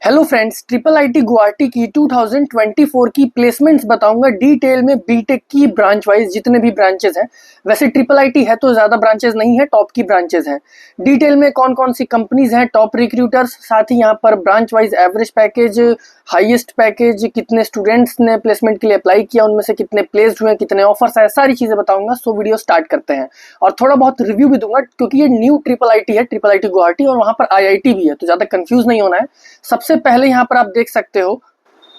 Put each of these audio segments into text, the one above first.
Hello friends, triple IT Guwahati की 2024 की placements बताऊंगा डिटेल में बीटेक की ब्रांच वाइज जितने भी ब्रांचेस हैं। वैसे ट्रिपल आईटी है तो ज़्यादा ब्रांचेस नहीं है, टॉप की ब्रांचेस हैं। डिटेल में कौन कौन सी कंपनीज हैं, टॉप रिक्रूटर्स, साथ ही यहाँ पर branch wise average package, highest package, कितने स्टूडेंट्स ने प्लेसमेंट के लिए अप्लाई किया, उनमें से कितने प्लेस्ड हुए, कितने ऑफर्स आए, सारी चीज़ें बताऊंगा। सो वीडियो स्टार्ट करते हैं और थोड़ा बहुत रिव्यू भी दूंगा क्योंकि ये न्यू ट्रिपल आईटी है, ट्रिपल आईटी गुवाहाटी, और वहाँ पर आईआईटी भी है, तो ज़्यादा कंफ्यूज नहीं होना है। सबसे पहले यहाँ पर आप देख सकते हो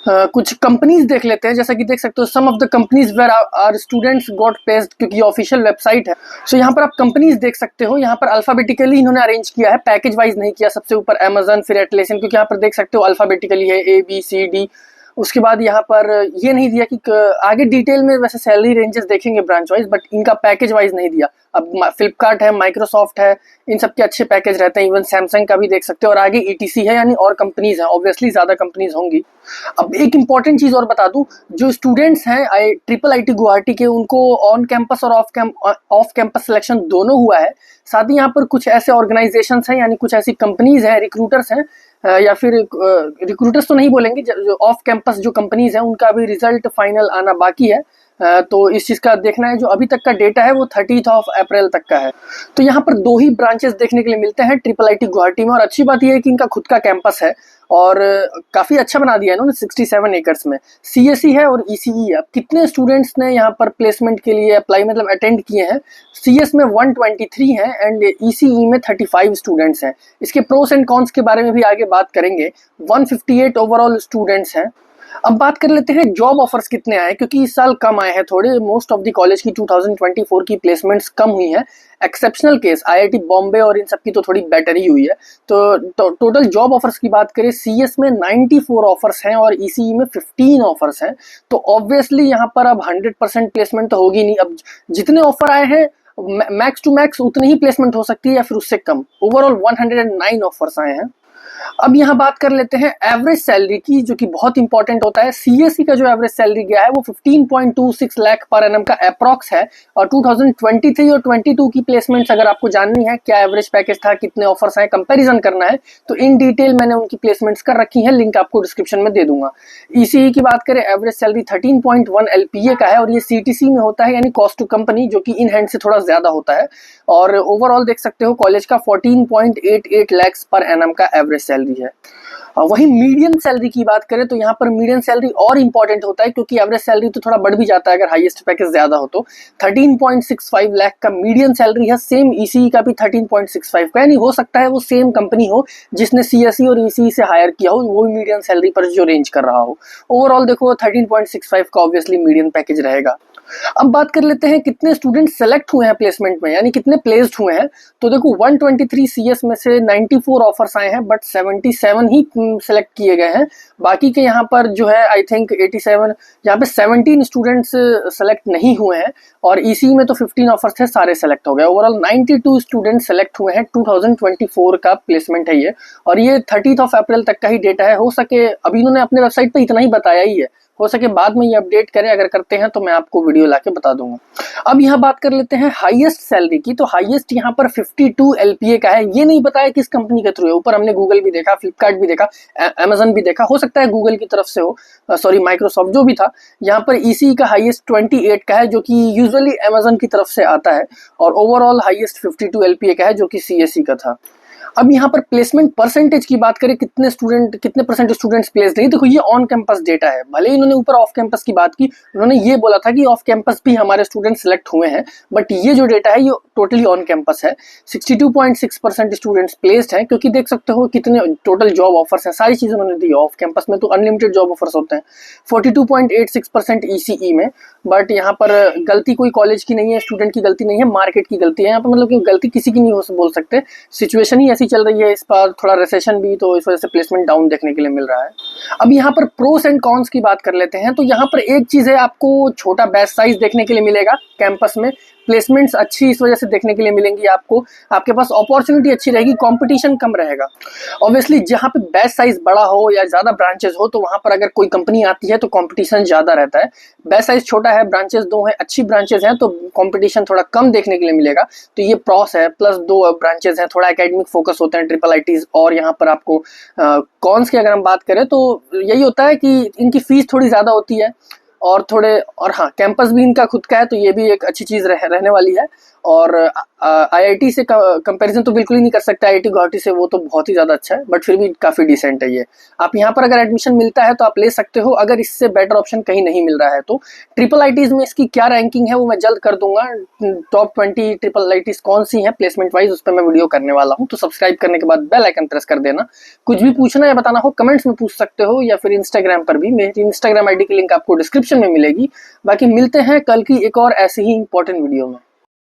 कुछ कंपनीज देख लेते हैं। जैसा कि देख सकते हो some of the companies where are students got placed, क्योंकि ऑफिशियल वेबसाइट है। सो यहाँ पर आप कंपनीज देख सकते हो। यहाँ पर अल्फाबेटिकली इन्होंने अरेंज किया है, पैकेज वाइज नहीं किया। सबसे ऊपर अमेजन, फिर एटलेसियन, क्योंकि यहाँ पर देख सकते हो अल्फाबेटिकली है ABCD। उसके बाद यहाँ पर ये नहीं दिया कि आगे डिटेल में वैसे सैलरी रेंजेस देखेंगे ब्रांच वाइज, बट इनका पैकेज वाइज नहीं दिया। अब फ्लिपकार्ट है, माइक्रोसॉफ्ट है, इन सब के अच्छे पैकेज रहते हैं। इवन सैमसंग का भी देख सकते हो, और आगे ETC है, यानी और कंपनीज हैं, ऑब्वियसली ज़्यादा कंपनीज होंगी। अब एक इंपॉर्टेंट चीज़ और बता दूं, जो स्टूडेंट्स हैं ट्रिपल आईटी गुवाहाटी के, उनको ऑन कैंपस और ऑफ कैंपस सिलेक्शन दोनों हुआ है। साथ ही यहाँ पर कुछ ऐसे ऑर्गेनाइजेशंस हैं, यानी कुछ ऐसी कंपनीज हैं, रिक्रूटर्स हैं, या फिर रिक्रूटर्स तो नहीं बोलेंगे, जो ऑफ कैंपस जो कंपनीज हैं उनका भी रिजल्ट फाइनल आना बाकी है। तो इस चीज़ का देखना है। जो अभी तक का डेटा है वो 30 अप्रैल तक का है। तो यहाँ पर दो ही ब्रांचेस देखने के लिए मिलते हैं ट्रिपल आईटी गुवाहाटी में, और अच्छी बात यह है कि इनका खुद का कैंपस है और काफ़ी अच्छा बना दिया है इन्होंने। 67 एकर्स में CSE है और ECE है। अब कितने स्टूडेंट्स ने यहाँ पर प्लेसमेंट के लिए अप्लाई मतलब अटेंड किए हैं? CS में 123 हैं एंड ECE में 35 स्टूडेंट्स हैं। इसके प्रोस एंड कॉन्स के बारे में भी आगे बात करेंगे। 158 ओवरऑल स्टूडेंट्स हैं। अब बात कर लेते हैं जॉब ऑफर्स कितने आए, क्योंकि इस साल कम आए हैं थोड़े। मोस्ट ऑफ द कॉलेज की 2024 की प्लेसमेंट्स कम हुई हैं। एक्सेप्शनल केस IIT बॉम्बे और इन सब की तो थोड़ी बेटर ही हुई है। तो टोटल जॉब ऑफर्स की बात करें, CS में 94 ऑफर्स हैं और ECE में 15 ऑफर्स हैं। तो ऑब्वियसली यहाँ पर अब 100% प्लेसमेंट तो होगी नहीं। अब जितने ऑफर आए हैं मैक्स टू मैक्स उतनी ही प्लेसमेंट हो सकती है या फिर उससे कम। ओवरऑल 109 ऑफर्स आए हैं। अब यहाँ बात कर लेते हैं एवरेज सैलरी की, जो कि बहुत इंपॉर्टेंट होता है। CSE का जो एवरेज सैलरी गया है वो 15.26 लाख पर एनम का अप्रॉक्स है। और 2023 और 22 की प्लेसमेंट्स अगर आपको जाननी है क्या एवरेज पैकेज था, कितने ऑफर्स आए, कंपैरिजन करना है, तो इन डिटेल मैंने उनकी प्लेसमेंट्स कर रखी है, लिंक आपको डिस्क्रिप्शन में दे दूंगा। ECE की बात करें, एवरेज सैलरी 13.1 LPA का है और ये CTC में होता है, यानी कॉस्ट टू कंपनी, जो कि इन हैंड से थोड़ा ज्यादा होता है। और ओवरऑल देख सकते हो कॉलेज का 14.88 लाख पर एनम का एवरेज सैलरी है। वही मीडियन सैलरी की बात करें तो यहाँ पर मीडियन सैलरी और इंपॉर्टेंट होता है, क्योंकि एवरेज सैलरी तो थोड़ा बढ़ भी जाता है अगर हाईएस्ट पैकेज ज्यादा हो तो। 13.65 लाख का मीडियन सैलरी है। सेम ECE का भी 13.65 का, यानी हो सकता है वो सेम कंपनी हो जिसने CSE और ECE से हायर किया हो, वो मीडियन सैलरी पर जो रेंज कर रहा हो। ओवरऑल देखो 13.65 का ऑब्वियसली मीडियन पैकेज रहेगा। अब बात कर लेते हैं कितने स्टूडेंट सेलेक्ट हुए हैं प्लेसमेंट में, यानी कितने प्लेस्ड हुए हैं। तो देखो 123 CS में से 94 ऑफर्स आए हैं, बट 77 ही सेलेक्ट किए गए हैं। बाकी के यहाँ पर जो है आई थिंक 87, यहाँ पे 17 स्टूडेंट्स सेलेक्ट नहीं हुए हैं। और ECE में तो 15 ऑफर्स थे, सारे सेलेक्ट हो गए। ओवरऑल 92 स्टूडेंट सेलेक्ट हुए हैं। 2024 का प्लेसमेंट है ये, और ये 30 अप्रैल तक का ही डेटा है। हो सके अभी इन्होंने अपने वेबसाइट पे इतना ही बताया ही है, हो सके बाद में ये अपडेट करें। अगर करते हैं तो मैं आपको वीडियो लाके बता दूंगा। अब यहाँ बात कर लेते हैं हाईएस्ट सैलरी की। तो हाईएस्ट यहाँ पर 52 LPA का है। ये नहीं बताया किस कंपनी के थ्रू है। ऊपर हमने गूगल भी देखा, फ्लिपकार्ट भी देखा, अमेजन भी देखा, हो सकता है गूगल की तरफ से हो, सॉरी माइक्रोसॉफ्ट, जो भी था। यहाँ पर ECE का हाईएस्ट 28 का है, जो कि यूजुअली अमेजन की तरफ से आता है। और ओवरऑल हाईएस्ट 52 LPA का है, जो कि CSE का था। अब यहाँ पर प्लेसमेंट परसेंटेज की बात करें, कितने परसेंट स्टूडेंट्स प्लेस्ड नहीं। देखो ये ऑन कैंपस डेटा है, भले ही इन्होंने ऊपर ऑफ कैंपस की बात की, उन्होंने ये बोला था कि ऑफ कैंपस भी हमारे स्टूडेंट सेलेक्ट हुए हैं, बट ये जो डेटा है ये टोटली ऑन कैंपस है। 62.6% स्टूडेंट्स प्लेस्ड हैं, क्योंकि देख सकते हो कितने टोटल जॉब ऑफर्स हैं, सारी चीजें उन्होंने दी। ऑफ कैंपस में तो अनलिमिटेड जॉब ऑफर्स होते हैं। 42.86% ECE में, बट यहाँ पर गलती कोई कॉलेज की नहीं है, स्टूडेंट की गलती नहीं है, मार्केट की गलती है। यहाँ पर मतलब कि गलती किसी की नहीं हो बोल सकते, सिचुएशन ही ऐसी चल रही है। इस बार थोड़ा रिसेशन भी, तो इस वजह से प्लेसमेंट डाउन देखने के लिए मिल रहा है। अब यहाँ पर प्रोस एंड कॉन्स की बात कर लेते हैं। तो यहाँ पर एक चीज है, आपको छोटा बैच साइज देखने के लिए मिलेगा कैंपस में। प्लेसमेंट्स अच्छी इस वजह से देखने के लिए मिलेंगी आपको, आपके पास अपॉर्चुनिटी अच्छी रहेगी, कंपटीशन कम रहेगा। ऑब्वियसली जहाँ पे बैच साइज बड़ा हो या ज़्यादा ब्रांचेस हो तो वहाँ पर अगर कोई कंपनी आती है तो कंपटीशन ज़्यादा रहता है। बैच साइज छोटा है, ब्रांचेस 2 हैं, अच्छी ब्रांचेस हैं तो कंपटीशन थोड़ा कम देखने के लिए मिलेगा। तो ये प्रॉस है, प्लस 2 ब्रांचेस हैं, थोड़ा एकेडमिक फोकस होते हैं ट्रिपल आईटीज। और यहाँ पर आपको कॉन्स की अगर हम बात करें तो यही होता है कि इनकी फीस थोड़ी ज़्यादा होती है और हाँ, कैंपस भी इनका खुद का है तो ये भी एक अच्छी चीज़ रहने वाली है। और आईआईटी से कंपैरिजन तो बिल्कुल ही नहीं कर सकते आईआईटी गुवाहाटी से, वो तो बहुत ही ज़्यादा अच्छा है, बट फिर भी काफ़ी डिसेंट है ये। आप यहाँ पर अगर एडमिशन मिलता है तो आप ले सकते हो, अगर इससे बेटर ऑप्शन कहीं नहीं मिल रहा है तो। ट्रिपल आईटीज़ में इसकी क्या रैंकिंग है वो मैं जल्द कर दूंगा। टॉप 20 ट्रिपल आईटीज़ कौन सी हैं प्लेसमेंट वाइज, उस पर मैं वीडियो करने वाला हूँ। तो सब्सक्राइब करने के बाद बेल आइकन प्रेस कर देना। कुछ भी पूछना या बताना हो कमेंट्स में पूछ सकते हो, या फिर इंस्टाग्राम पर भी, मेरी इंस्टाग्राम आईडी की लिंक आपको डिस्क्रिप्शन में मिलेगी। बाकी मिलते हैं कल की एक और ऐसी ही इंपॉर्टेंट वीडियो में।